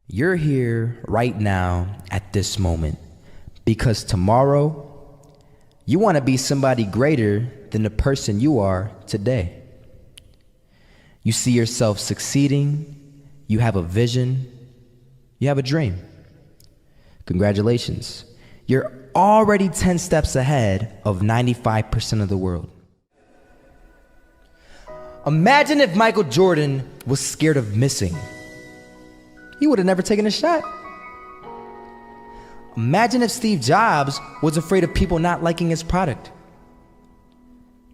You're here right now at this moment because tomorrow you want to be somebody greater than the person you are today. You see yourself succeeding, you have a vision, you have a dream. Congratulations. You're already 10 steps ahead of 95% of the world. Imagine if Michael Jordan was scared of missing. He would have never taken a shot. Imagine if Steve Jobs was afraid of people not liking his product.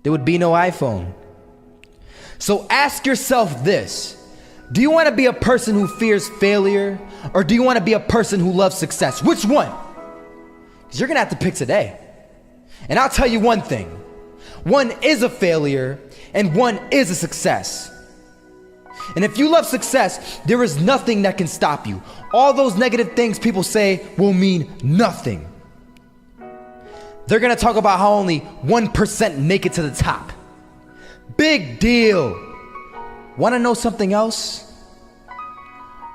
There would be no iPhone. So ask yourself this: do you want to be a person who fears failure, or do you want to be a person who loves success? Which one? Because you're going to have to pick today. And I'll tell you one thing: one is a failure and one is a success. And if you love success, there is nothing that can stop you. All those negative things people say will mean nothing. They're gonna talk about how only 1% make it to the top. Big deal. Wanna know something else?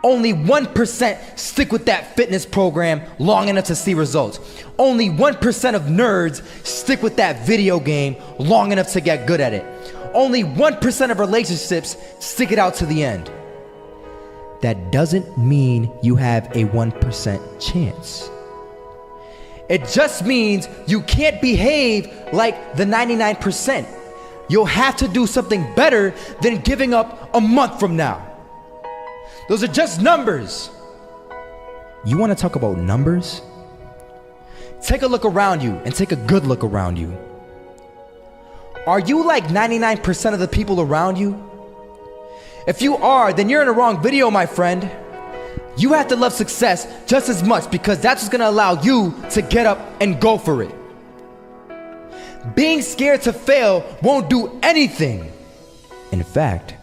Only 1% stick with that fitness program long enough to see results. Only 1% of nerds stick with that video game long enough to get good at it. Only 1% of relationships stick it out to the end. That doesn't mean you have a 1% chance. It just means you can't behave like the 99%. You'll have to do something better than giving up a month from now. Those are just numbers. You want to talk about numbers? Take a look around you and take a good look around you. Are you like 99% of the people around you? If you are, then you're in the wrong video, my friend. You have to love success just as much because that's what's gonna allow you to get up and go for it. Being scared to fail won't do anything. In fact,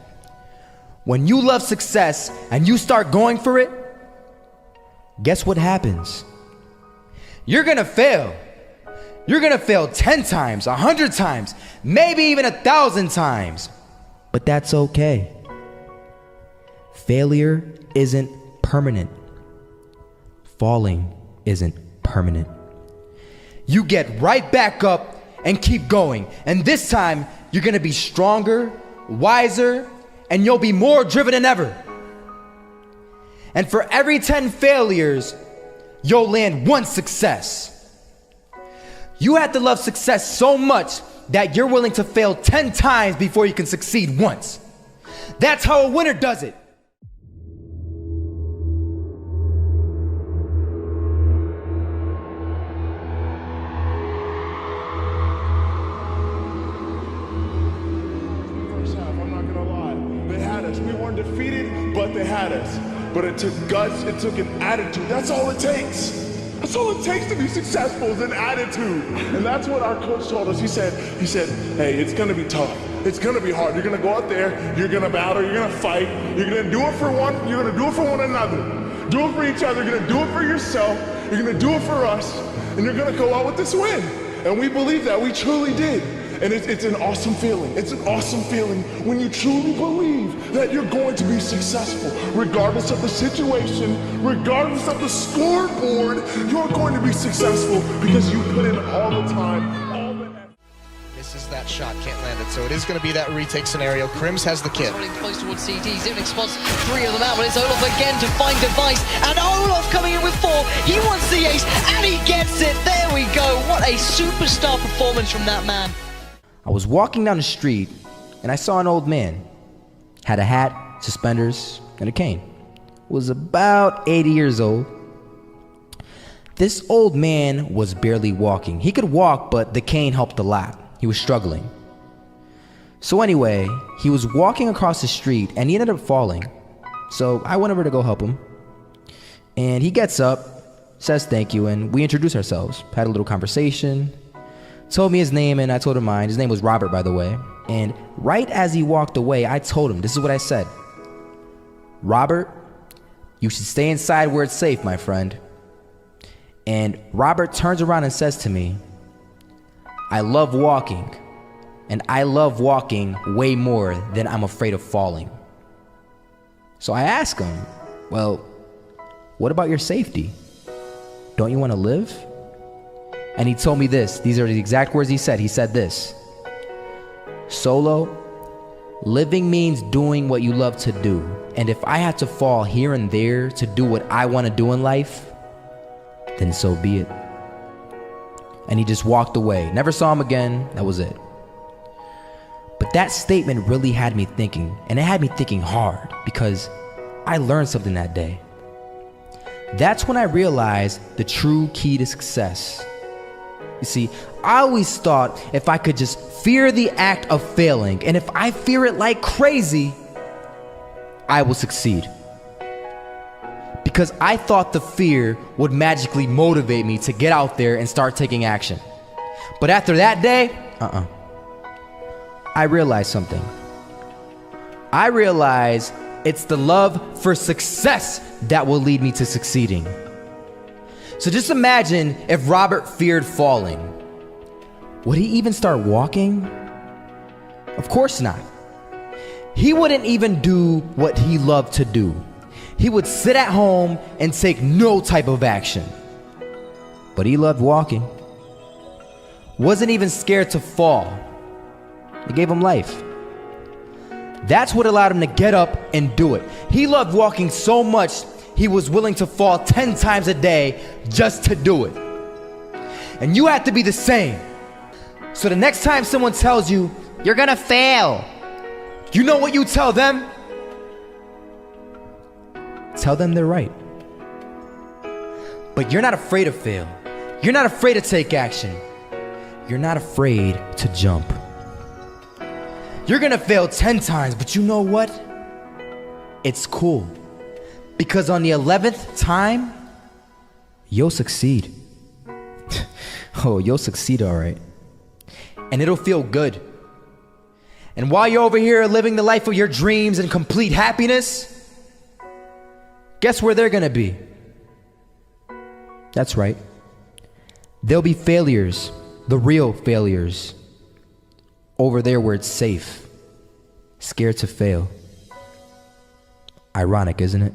when you love success and you start going for it, guess what happens? You're gonna fail. You're gonna fail 10 times, 100 times, maybe even 1,000 times. But that's okay. Failure isn't permanent. Falling isn't permanent. You get right back up and keep going. And this time, you're gonna be stronger, wiser, and you'll be more driven than ever. And for every 10 failures, you'll land one success. You have to love success so much that you're willing to fail 10 times before you can succeed once. That's how a winner does it. First half, I'm not gonna lie. They had us. We weren't defeated, but they had us. But it took guts, it took an attitude. That's all it takes. That's all it takes to be successful is an attitude. And that's what our coach told us. He said, hey, it's gonna be tough. It's gonna be hard. You're gonna go out there, you're gonna battle, you're gonna fight, you're gonna do it for one, you're gonna do it for one another. Do it for each other, you're gonna do it for yourself, you're gonna do it for us, and you're gonna go out with this win. And we believe that, we truly did. And it's an awesome feeling. It's an awesome feeling when you truly believe that you're going to be successful. Regardless of the situation, regardless of the scoreboard, you're going to be successful because you put in all the time, all the effort. Misses that shot, can't land it. So it is going to be that retake scenario. Crims has the kid. Running close towards CT, Zivnik spots 3 of them out, but it's Olaf again to find device, and Olaf coming in with 4. He wants the ace, and he gets it. There we go. What a superstar performance from that man. I was walking down the street and I saw an old man. Had a hat, suspenders, and a cane. Was about 80 years old. This old man was barely walking. He could walk, but the cane helped a lot. He was struggling. So anyway, he was walking across the street and he ended up falling. So I went over to go help him. And he gets up, says thank you, and we introduced ourselves. Had a little conversation. Told me his name and I told him mine. His name was Robert, by the way. And right as he walked away, I told him, this is what I said. Robert, you should stay inside where it's safe, my friend. And Robert turns around and says to me, I love walking, and I love walking way more than I'm afraid of falling. So I ask him, well, What about your safety? Don't you want to live? And he told me this. These are the exact words he said. He said this: Solo, living means doing what you love to do. And if I had to fall here and there to do what I want to do in life, then so be it. And he just walked away. Never saw him again. That was it. But that statement really had me thinking, and it had me thinking hard, because I learned something that day. That's when I realized the true key to success. You see, I always thought if I could just fear the act of failing, and if I fear it like crazy, I will succeed. Because I thought the fear would magically motivate me to get out there and start taking action. But after that day, I realized something. I realized it's the love for success that will lead me to succeeding. So just imagine if Robert feared falling. Would he even start walking? Of course not. He wouldn't even do what he loved to do. He would sit at home and take no type of action. But he loved walking. Wasn't even scared to fall. It gave him life. That's what allowed him to get up and do it. He loved walking so much, he was willing to fall 10 times a day just to do it. And you have to be the same. So the next time someone tells you, you're gonna fail, you know what you tell them? Tell them they're right. But you're not afraid to fail. You're not afraid to take action. You're not afraid to jump. You're gonna fail 10 times, but you know what? It's cool. Because on the 11th time, you'll succeed. Oh, you'll succeed, all right. And it'll feel good. And while you're over here living the life of your dreams and complete happiness, guess where they're gonna be? That's right. They'll be failures, the real failures. Over there where it's safe, scared to fail. Ironic, isn't it?